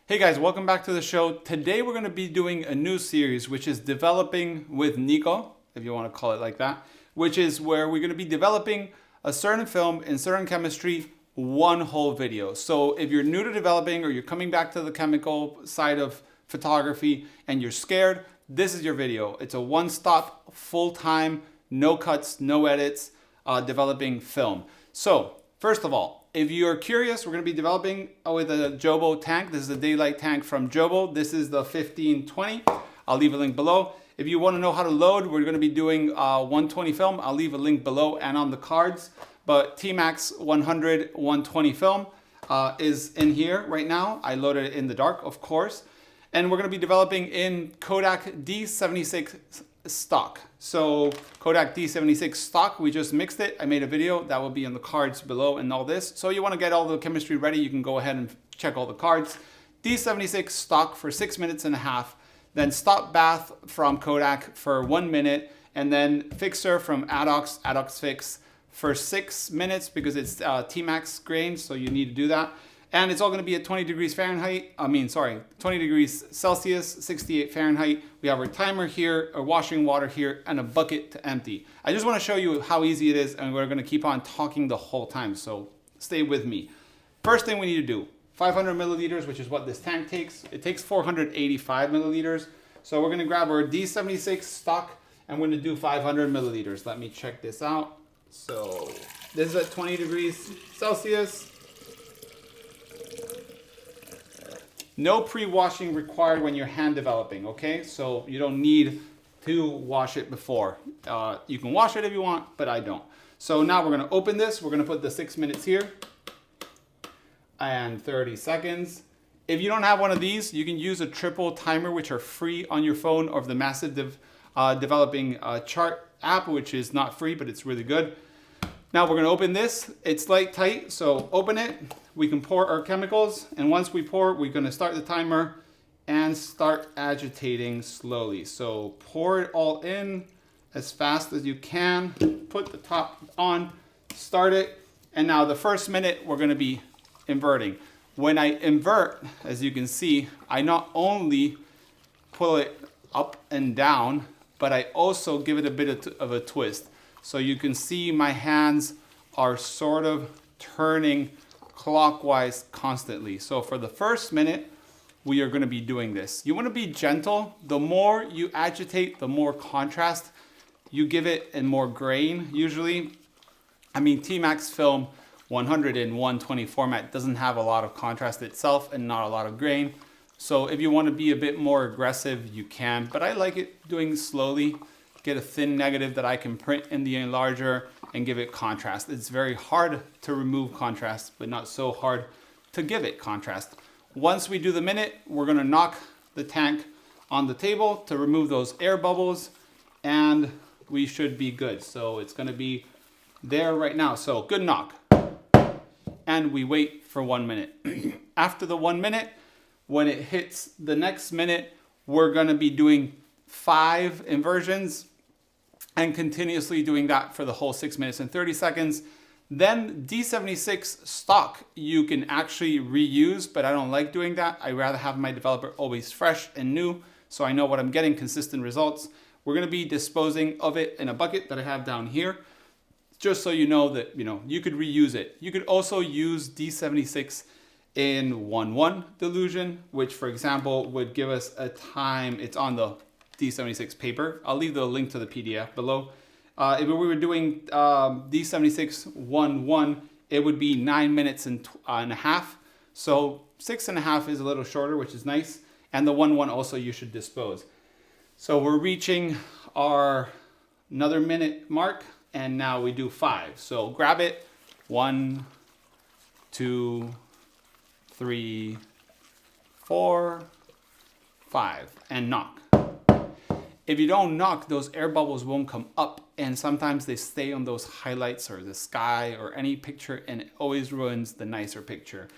Hey guys, welcome back to the show. Today we're going to be doing a new series which is developing with Nico, if you want to call it like that, which is where we're going to be developing a certain film in certain chemistry, one whole video. So if you're new to developing or you're coming back to the chemical side of photography and you're scared, this is your video. It's a one-stop, full-time, no cuts, no edits, developing film. So first of all, if you're curious, we're going to be developing with a Jobo tank. This is a daylight tank from Jobo. This is the 1520. I'll leave a link below. If you want to know how to load, we're going to be doing 120 film. I'll leave a link below and on the cards. But TMax 100 120 film is in here right now. I loaded it in the dark, of course. And we're going to be developing in Kodak D76 Stock. So Kodak D76 Stock, we just mixed it. I made a video that will be in the cards below and all this. So you want to get all the chemistry ready, you can go ahead and check all the cards. D76 Stock for 6.5 minutes. Then Stop Bath from Kodak for 1 minute. And then Fixer from Adox Fix for 6 minutes because it's TMax grain, so you need to do that. And it's all going to be at 20 degrees Fahrenheit. 20 degrees Celsius, 68 Fahrenheit. We have our timer here, a washing water here, and a bucket to empty. I just want to show you how easy it is, and we're going to keep on talking the whole time, so stay with me. First thing we need to do, 500 milliliters, which is what this tank takes. It takes 485 milliliters. So we're going to grab our D76 stock, and we're going to do 500 milliliters. Let me check this out. So this is at 20 degrees Celsius. No pre-washing required when you're hand developing, okay? So you don't need to wash it before. You can wash it if you want, but I don't. So now we're gonna open this. We're gonna put the 6 minutes here and 30 seconds. If you don't have one of these, you can use a triple timer, which are free on your phone, or the massive developing chart app, which is not free, but it's really good. Now we're gonna open this. It's light tight, so open it. We can pour our chemicals, and once we pour, we're gonna start the timer and start agitating slowly. So pour it all in as fast as you can. Put the top on, start it, and now the first minute we're gonna be inverting. When I invert, as you can see, I not only pull it up and down, but I also give it a bit of a twist. So you can see my hands are sort of turning clockwise constantly. So for the first minute, we are going to be doing this. You want to be gentle. The more you agitate, the more contrast you give it and more grain usually. I mean, TMax film 100 in 120 format doesn't have a lot of contrast itself and not a lot of grain. So if you want to be a bit more aggressive, you can, but I like it doing slowly. Get a thin negative that I can print in the enlarger and give it contrast. It's very hard to remove contrast, but not so hard to give it contrast. Once we do the minute, we're gonna knock the tank on the table to remove those air bubbles, and we should be good. So it's gonna be there right now. So good knock. And we wait for 1 minute. After the 1 minute, when it hits the next minute, we're gonna be doing 5 inversions and continuously doing that for the whole 6 minutes and 30 seconds. Then D76 stock, you can actually reuse, but I don't like doing that. I rather have my developer always fresh and new, so I know what I'm getting, consistent results. We're gonna be disposing of it in a bucket that I have down here, just so you know that you could reuse it. You could also use D76 in 1:1 dilution, which for example would give us a time. It's on the D76 paper. I'll leave the link to the PDF below. If we were doing D76 1:1, it would be 9 minutes and a half. So 6.5 is a little shorter, which is nice. And the 1:1 also you should dispose. So we're reaching our another minute mark, and now we do 5. So grab it, 1, 2, 3, 4, 5, and knock. If you don't knock, those air bubbles won't come up, and sometimes they stay on those highlights or the sky or any picture, and it always ruins the nicer picture.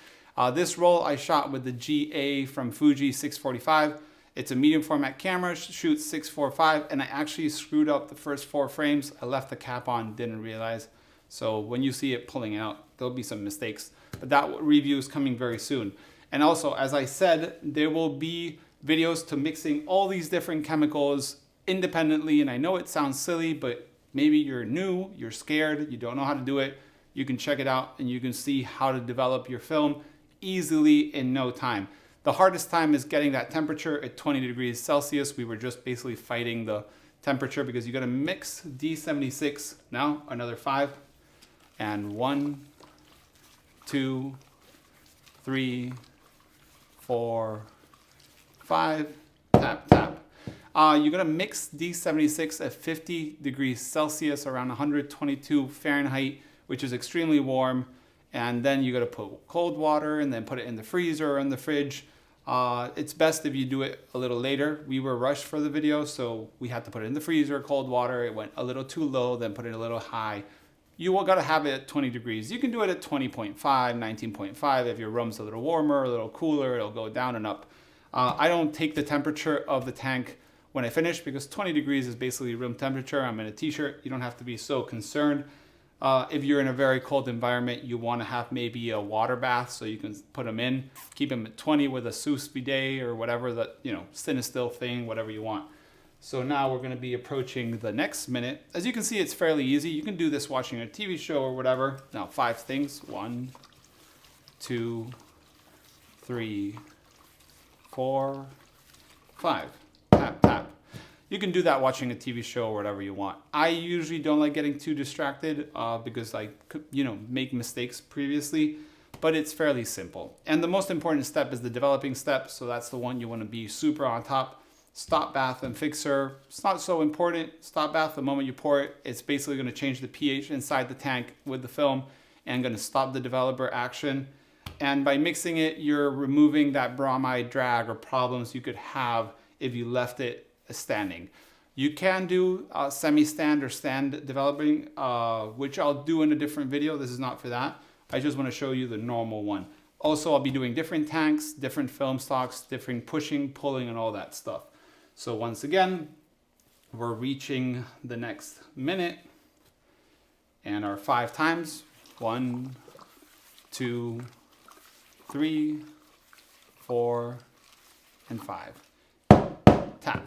This roll I shot with the GA from Fuji 645. It's a medium format camera, shoots 645, and I actually screwed up the first 4 frames. I left the cap on, didn't realize. So when you see it pulling out, there'll be some mistakes, but that review is coming very soon. And also, as I said, there will be videos to mixing all these different chemicals independently. And I know it sounds silly, but maybe you're new, you're scared, you don't know how to do it. You can check it out and you can see how to develop your film easily in no time. The hardest time is getting that temperature at 20 degrees Celsius. We were just basically fighting the temperature because you got to mix D76. Now another 5 and 1, 2, 3, 4, 5. Tap, tap. You're gonna mix D76 at 50 degrees Celsius, around 122 Fahrenheit, which is extremely warm. And then you gotta put cold water and then put it in the freezer or in the fridge. It's best if you do it a little later. We were rushed for the video, so we had to put it in the freezer, cold water. It went a little too low, then put it a little high. You gotta have it at 20 degrees. You can do it at 20.5, 19.5. If your room's a little warmer, a little cooler, it'll go down and up. I don't take the temperature of the tank when I finish because 20 degrees is basically room temperature. I'm in a t-shirt. You don't have to be so concerned. If you're in a very cold environment, you want to have maybe a water bath so you can put them in. Keep them at 20 with a sous vide or whatever, that, you know, Cinestill thing, whatever you want. So now we're going to be approaching the next minute. As you can see, it's fairly easy. You can do this watching a TV show or whatever. Now 5 things. 1, 2, 3, 4, 5. Tap, tap. You can do that watching a TV show or whatever you want. I usually don't like getting too distracted because I could, make mistakes previously, but it's fairly simple. And the most important step is the developing step. So that's the one you want to be super on top. Stop bath and fixer. It's not so important. Stop bath, the moment you pour it, it's basically going to change the pH inside the tank with the film and going to stop the developer action. And by mixing it, you're removing that bromide drag or problems you could have if you left it standing. You can do semi-stand or stand developing, which I'll do in a different video. This is not for that. I just want to show you the normal one. Also, I'll be doing different tanks, different film stocks, different pushing, pulling, and all that stuff. So once again, we're reaching the next minute and our 5 times. 1, 2, 3, 4, and 5. Tap.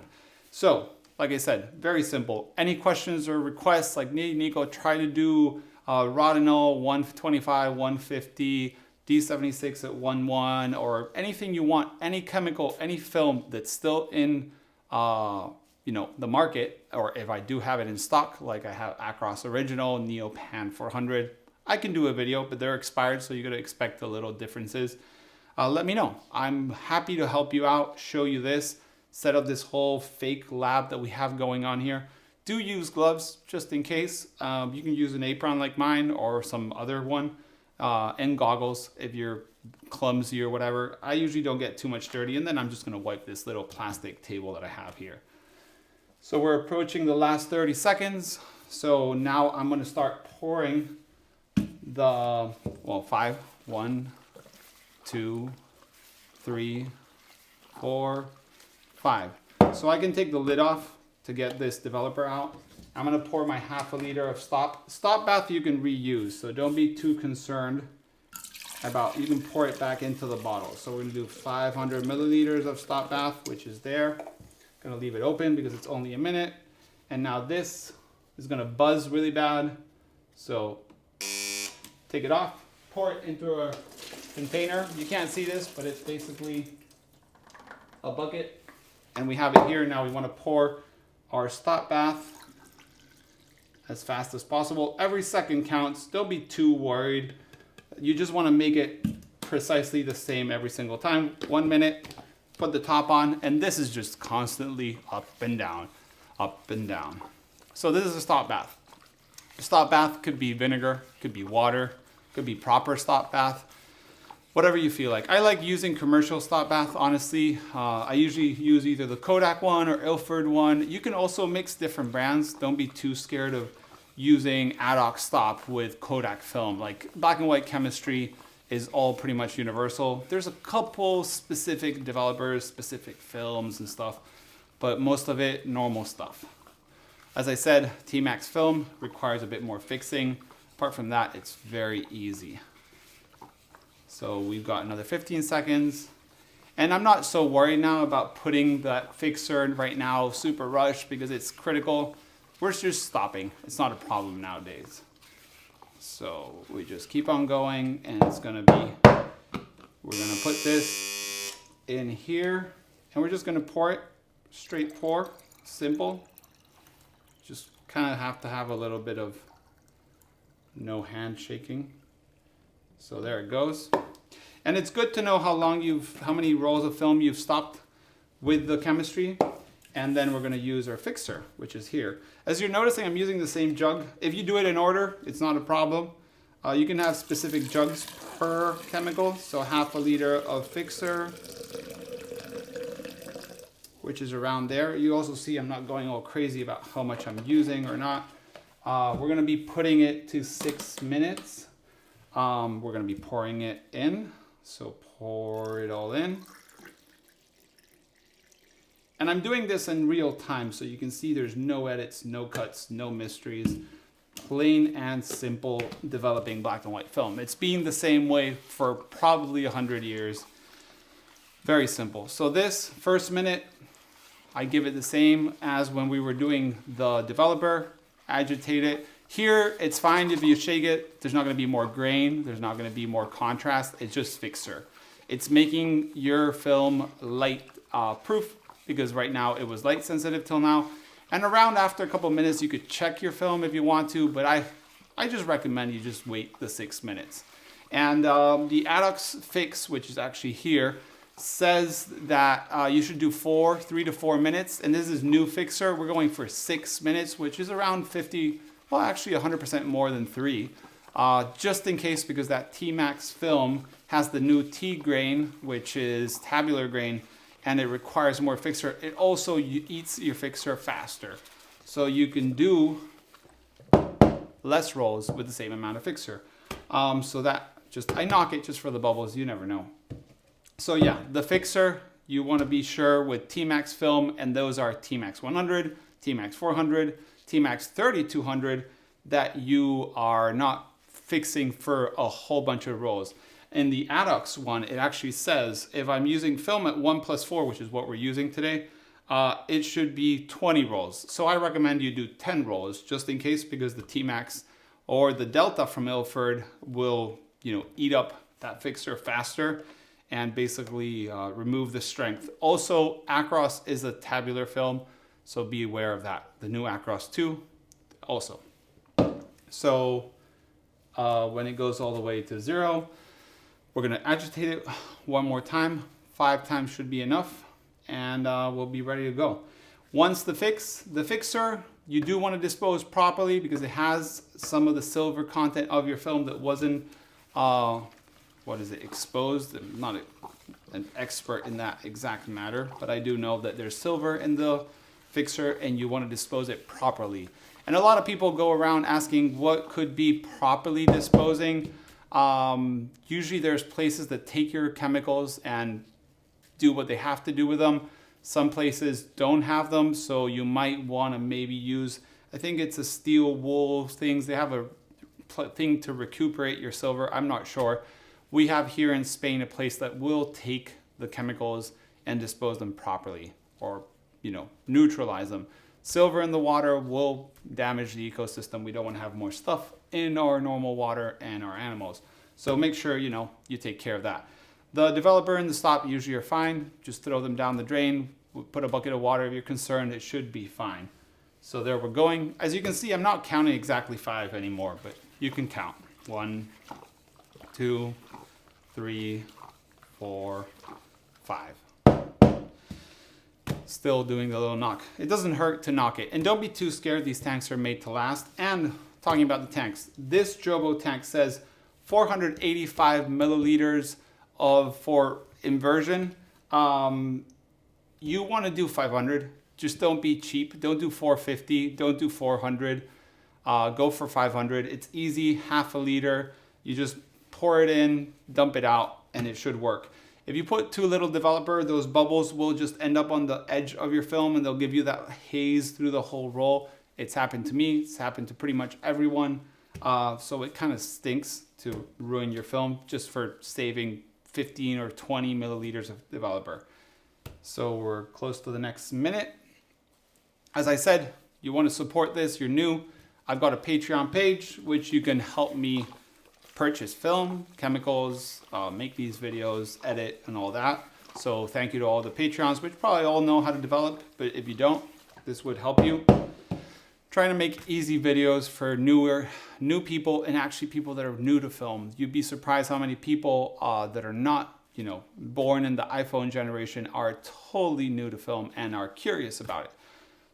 So, like I said, very simple. Any questions or requests, like Nico, try to do Rodinal 125, 150, D76 at 1.1, or anything you want, any chemical, any film that's still in the market, or if I do have it in stock, like I have Acros Original, Neopan 400, I can do a video, but they're expired, so you're gonna expect the little differences. Let me know. I'm happy to help you out, show you this, set up this whole fake lab that we have going on here. Do use gloves just in case. You can use an apron like mine or some other one, and goggles if you're clumsy or whatever. I usually don't get too much dirty, and then I'm just gonna wipe this little plastic table that I have here. So we're approaching the last 30 seconds. So now I'm gonna start pouring the, 5, 1, 2, 3, 4, 5. So I can take the lid off to get this developer out. I'm gonna pour my ½ liter of stop bath. You can reuse, so don't be too concerned about, you can pour it back into the bottle. So we're gonna do 500 milliliters of stop bath, which is there. Gonna leave it open because it's only a minute. And now this is gonna buzz really bad. So take it off, pour it into a container. You can't see this, but it's basically a bucket. And we have it here. Now we want to pour our stop bath as fast as possible. Every second counts. Don't be too worried. You just want to make it precisely the same every single time. 1 minute, put the top on, and this is just constantly up and down, up and down. So this is a stop bath. A stop bath could be vinegar, could be water, could be proper stop bath. Whatever you feel like. I like using commercial stop bath, honestly. I usually use either the Kodak one or Ilford one. You can also mix different brands. Don't be too scared of using ad hoc stop with Kodak film. Like black and white chemistry is all pretty much universal. There's a couple specific developers, specific films and stuff, but most of it, normal stuff. As I said, TMax film requires a bit more fixing. Apart from that, it's very easy. So we've got another 15 seconds. And I'm not so worried now about putting that fixer right now super rushed because it's critical. We're just stopping. It's not a problem nowadays. So we just keep on going, and it's gonna be, we're gonna put this in here, and we're just gonna pour it, straight pour, simple. Just kind of have to have a little bit of no hand shaking. So there it goes. And it's good to know how many rolls of film you've stopped with the chemistry. And then we're gonna use our fixer, which is here. As you're noticing, I'm using the same jug. If you do it in order, it's not a problem. You can have specific jugs per chemical. So 1/2 liter of fixer, which is around there. You also see I'm not going all crazy about how much I'm using or not. We're gonna be putting it to 6 minutes. We're gonna be pouring it in. So pour it all in. And I'm doing this in real time, so you can see there's no edits, no cuts, no mysteries. Plain and simple developing black and white film. It's been the same way for probably 100 years. Very simple. So this first minute, I give it the same as when we were doing the developer. Agitate it. Here, it's fine if you shake it. There's not going to be more grain. There's not going to be more contrast. It's just fixer. It's making your film light proof, because right now it was light sensitive till now. And around after a couple minutes, you could check your film if you want to, but I just recommend you just wait the 6 minutes. And the Adox fix, which is actually here, says that you should do 3 to 4 minutes. And this is new fixer. We're going for 6 minutes, which is around 50, well, actually 100% more than 3. Just in case, because that TMax film has the new T grain, which is tabular grain, and it requires more fixer. It also eats your fixer faster. So you can do less rolls with the same amount of fixer. So that I knock it just for the bubbles, you never know. So yeah, the fixer, you wanna be sure with TMax film, and those are TMax 100, TMax 400, TMax 3200, that you are not fixing for a whole bunch of rolls. In the Adox one, it actually says if I'm using film at 1+4, which is what we're using today, it should be 20 rolls. So I recommend you do 10 rolls just in case, because the TMax or the Delta from Ilford will, eat up that fixer faster and basically remove the strength. Also, Acros is a tabular film, so be aware of that. The new Acros 2 also. So when it goes all the way to 0, we're gonna agitate it one more time. 5 times should be enough, and we'll be ready to go. Once the fixer, you do want to dispose properly, because it has some of the silver content of your film that wasn't, exposed. I'm not an expert in that exact matter, but I do know that there's silver in the fixer, and you want to dispose it properly. And a lot of people go around asking what could be properly disposing. Usually there's places that take your chemicals and do what they have to do with them. Some places don't have them, so you might want to maybe use, I think it's a steel wool things. They have a thing to recuperate your silver. I'm not sure. We have here in Spain a place that will take the chemicals and dispose them properly, or neutralize them. Silver in the water will damage the ecosystem. We don't want to have more stuff in our normal water and our animals. So make sure you take care of that. The developer and the stop usually are fine. Just throw them down the drain. Put a bucket of water if you're concerned. It should be fine. So there we're going. As you can see, I'm not counting exactly 5 anymore, but you can count. 1, 2, 3, 4, 5. Still doing the little knock. It doesn't hurt to knock it. And don't be too scared. These tanks are made to last. And talking about the tanks, this Jobo tank says 485 milliliters for inversion. You want to do 500. Just don't be cheap. Don't do 450. Don't do 400. Go for 500. It's easy, 1/2 liter. You just pour it in, dump it out, and it should work. If you put too little developer, those bubbles will just end up on the edge of your film, and they'll give you that haze through the whole roll. It's happened to me. It's happened to pretty much everyone. So it kind of stinks to ruin your film just for saving 15 or 20 milliliters of developer. So we're close to the next minute. As I said, you want to support this, you're new. I've got a Patreon page, which you can help me purchase film, chemicals, make these videos, edit, and all that. So thank you to all the Patreons, which probably all know how to develop, but if you don't, this would help you. Trying to make easy videos for new people, and actually people that are new to film. You'd be surprised how many people that are not, born in the iPhone generation are totally new to film and are curious about it.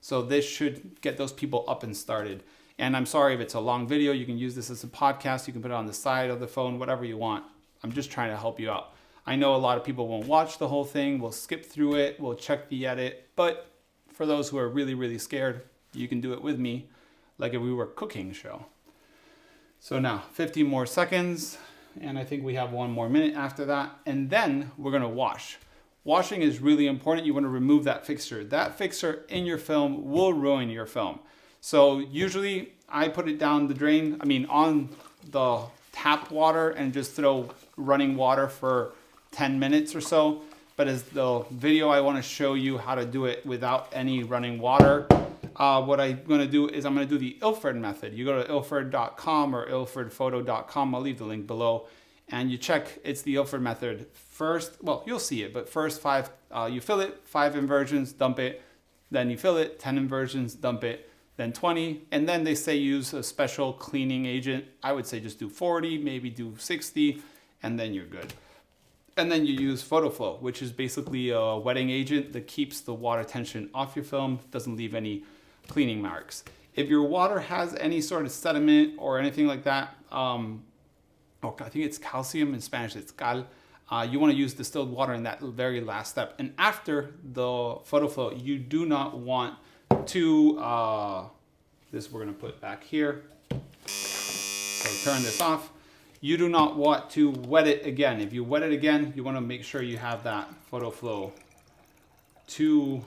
So this should get those people up and started. And I'm sorry if it's a long video, you can use this as a podcast, you can put it on the side of the phone, whatever you want. I'm just trying to help you out. I know a lot of people won't watch the whole thing, we'll skip through it, we'll check the edit, but for those who are really, really scared, you can do it with me, like if we were a cooking show. So now, 15 more seconds, and I think we have 1 more minute after that, and then we're gonna wash. Washing is really important. You wanna remove that fixture. That fixture in your film will ruin your film. So usually I put it down the drain, on the tap water, and just throw running water for 10 minutes or so. But as the video, I wanna show you how to do it without any running water. What I'm gonna do is I'm gonna do the Ilford method. You go to ilford.com or ilfordphoto.com, I'll leave the link below, and you check, it's the Ilford method. First, well, you'll see it, but first you fill it, 5 inversions, dump it, then you fill it, 10 inversions, dump it, then 20, and then they say use a special cleaning agent. I would say just do 40, maybe do 60, and then you're good. And then you use PhotoFlow, which is basically a wetting agent that keeps the water tension off your film, doesn't leave any cleaning marks. If your water has any sort of sediment or anything like that, I think it's calcium, in Spanish it's cal, you want to use distilled water in that very last step. And after the PhotoFlow, you do not want to, this we're going to put back here. So turn this off. You do not want to wet it again. If you wet it again, you want to make sure you have that PhotoFlow to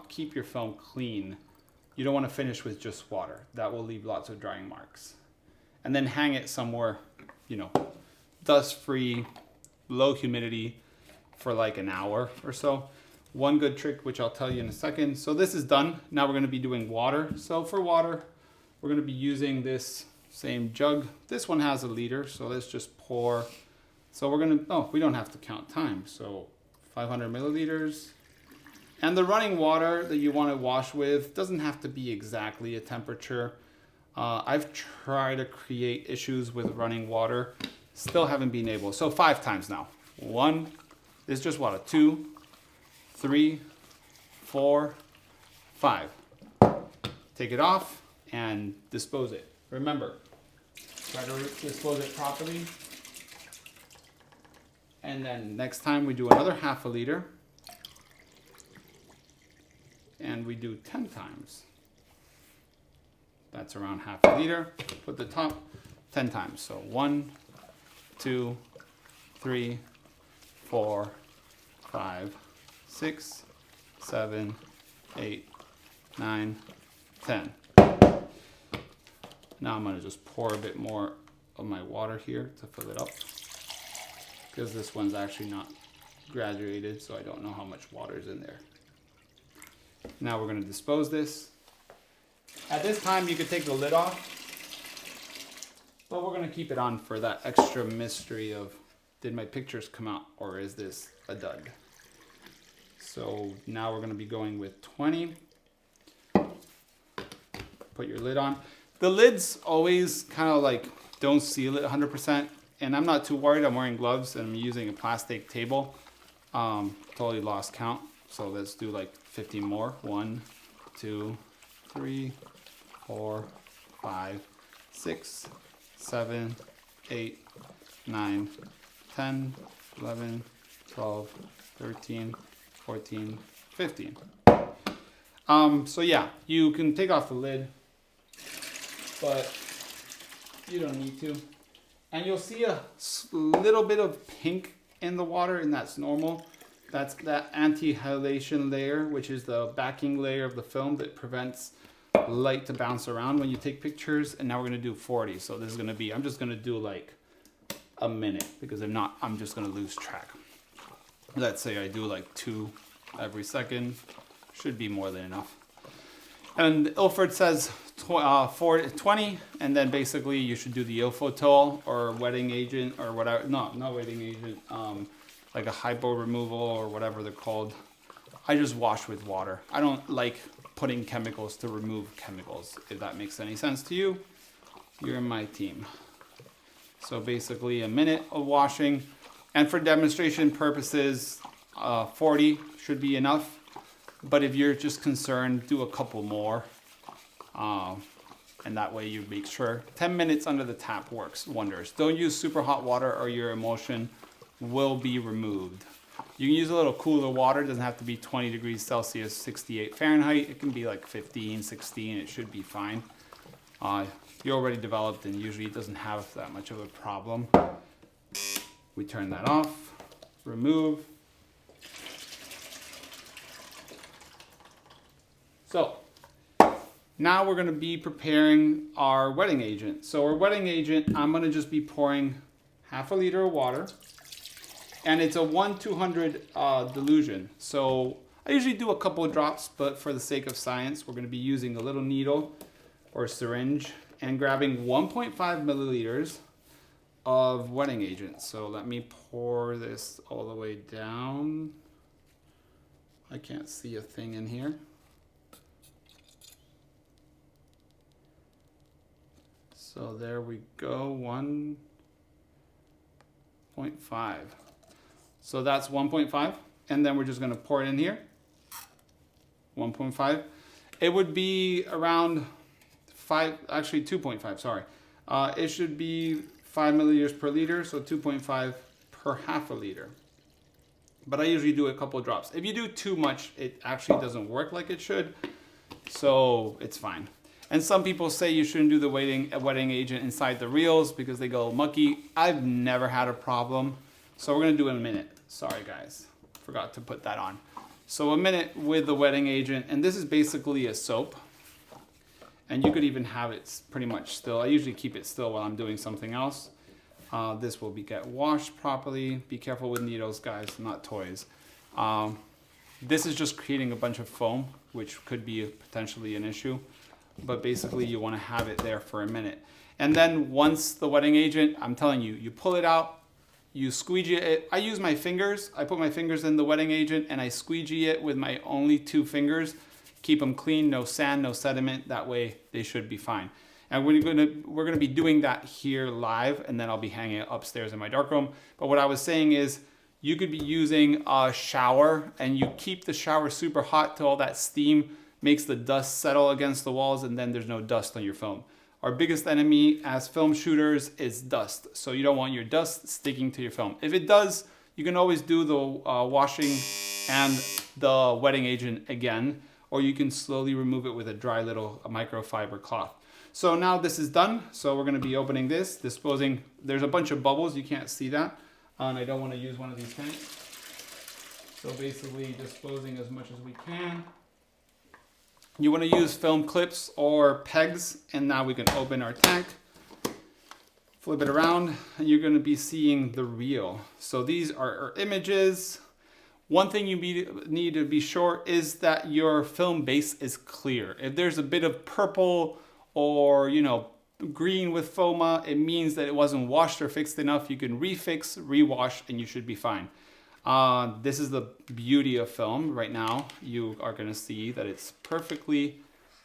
keep your film clean. You don't want to finish with just water. That will leave lots of drying marks. And then hang it somewhere, dust-free, low humidity for like an hour or so. One good trick, which I'll tell you in a second. So this is done. Now we're going to be doing water. So for water, we're going to be using this same jug. This one has a liter, so let's just pour. So we're going to, we don't have to count time. So 500 milliliters. And the running water that you want to wash with doesn't have to be exactly a temperature. I've tried to create issues with running water. Still haven't been able. So 5 times now. 1, this is just water. 2, 3, 4, 5. Take it off and dispose it. Remember, try to dispose it properly. And then next time we do another half a liter. And we do 10 times. That's around half a liter. Put the top 10 times. So 1, 2, 3, 4, 5, 6, 7, 8, 9, 10. Now I'm going to just pour a bit more of my water here to fill it up, because this one's actually not graduated, so I don't know how much water is in there. Now we're going to dispose this. At this time you could take the lid off, but we're going to keep it on for that extra mystery of, did my pictures come out or is this a dud? So now we're going to be going with 20. Put your lid on. The lid's always kind of like, don't seal it 100%. And I'm not too worried. I'm wearing gloves and I'm using a plastic table. Totally lost count. So let's do like 15 more. 1, 2, 3, 4, 5, 6, 7, 8, 9, 10, 11, 12, 13, 14, 15. So yeah, you can take off the lid, but you don't need to. And you'll see a little bit of pink in the water, and that's normal. That's that anti-halation layer, which is the backing layer of the film that prevents light to bounce around when you take pictures. And now we're gonna do 40. So this is gonna be, I'm just gonna do like a minute, because if not, I'm just gonna lose track. Let's say I do like 2 every second, should be more than enough. And Ilford says 20, and then basically you should do the Ilfotol or wetting agent or whatever. No, not wetting agent. Like a hypo removal or whatever they're called. I just wash with water. I don't like putting chemicals to remove chemicals. If that makes any sense to you, you're in my team. So basically a minute of washing. And for demonstration purposes, 40 should be enough. But if you're just concerned, do a couple more. And that way you make sure 10 minutes under the tap works wonders. Don't use super hot water or your emulsion will be removed. You can use a little cooler water. It doesn't have to be 20 degrees Celsius, 68 Fahrenheit. It can be like 15, 16. It should be fine. You're already developed and usually it doesn't have that much of a problem. We turn that off, remove. So now we're going to be preparing our wetting agent. So our wetting agent, I'm going to just be pouring half a liter of water, and it's a 1/200 dilution. So I usually do a couple of drops, but for the sake of science, we're going to be using a little needle or syringe and grabbing 1.5 milliliters of wetting agent. So let me pour this all the way down. I can't see a thing in here. So there we go, 1.5. So that's 1.5, and then we're just gonna pour it in here. 1.5. It would be around 5, actually 2.5, sorry. It should be 5 milliliters per liter, so 2.5 per half a liter. But I usually do a couple of drops. If you do too much, it actually doesn't work like it should, so it's fine. And some people say you shouldn't do the wetting agent inside the reels because they go mucky. I've never had a problem. So we're gonna do it in a minute. Sorry guys, forgot to put that on. So a minute with the wetting agent, and this is basically a soap. And you could even have it pretty much still. I usually keep it still while I'm doing something else. This will get washed properly. Be careful with needles, guys, not toys. This is just creating a bunch of foam, which could be potentially an issue. But basically you want to have it there for a minute. And then once the wetting agent, I'm telling you, you pull it out, you squeegee it. I use my fingers. I put my fingers in the wetting agent and I squeegee it with my only 2 fingers. Keep them clean, no sand, no sediment. That way they should be fine. And we're gonna be doing that here live, and then I'll be hanging it upstairs in my darkroom. But what I was saying is, you could be using a shower and you keep the shower super hot till all that steam makes the dust settle against the walls, and then there's no dust on your film. Our biggest enemy as film shooters is dust. So you don't want your dust sticking to your film. If it does, you can always do the washing and the wetting agent again, or you can slowly remove it with a dry little microfiber cloth. So now this is done. So we're gonna be opening this, disposing. There's a bunch of bubbles, you can't see that. And I don't wanna use one of these tanks. So basically disposing as much as we can. You want to use film clips or pegs, and now we can open our tank, flip it around, and you're going to be seeing the reel. So these are our images. One thing you need to be sure is that your film base is clear. If there's a bit of purple or green with FOMA, it means that it wasn't washed or fixed enough. You can refix, rewash, and you should be fine. This is the beauty of film. Right now you are going to see that it's perfectly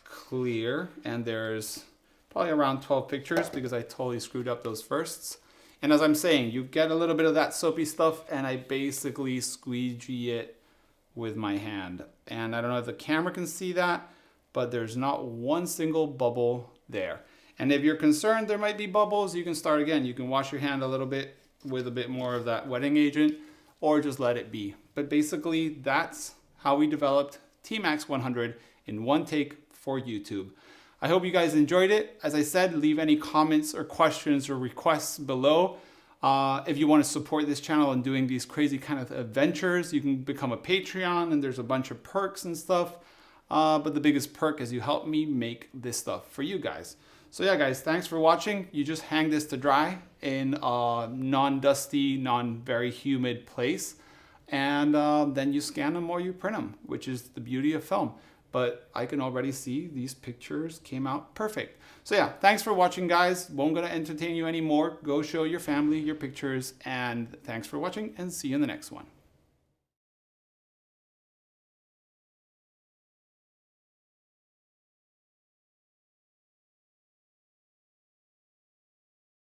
clear, and there's probably around 12 pictures because I totally screwed up those firsts. And as I'm saying, you get a little bit of that soapy stuff, and I basically squeegee it with my hand. And I don't know if the camera can see that, but there's not one single bubble there. And if you're concerned there might be bubbles, you can start again. You can wash your hand a little bit with a bit more of that wetting agent, or just let it be. But basically, that's how we developed TMax 100 in one take for YouTube. I hope you guys enjoyed it. As I said, leave any comments or questions or requests below. If you want to support this channel and doing these crazy kind of adventures, you can become a Patreon, and there's a bunch of perks and stuff. But the biggest perk is you help me make this stuff for you guys. So yeah, guys, thanks for watching. You just hang this to dry in a non-dusty, non-very humid place. And then you scan them or you print them, which is the beauty of film. But I can already see these pictures came out perfect. So yeah, thanks for watching, guys. Won't gonna entertain you anymore. Go show your family your pictures, and thanks for watching, and see you in the next one.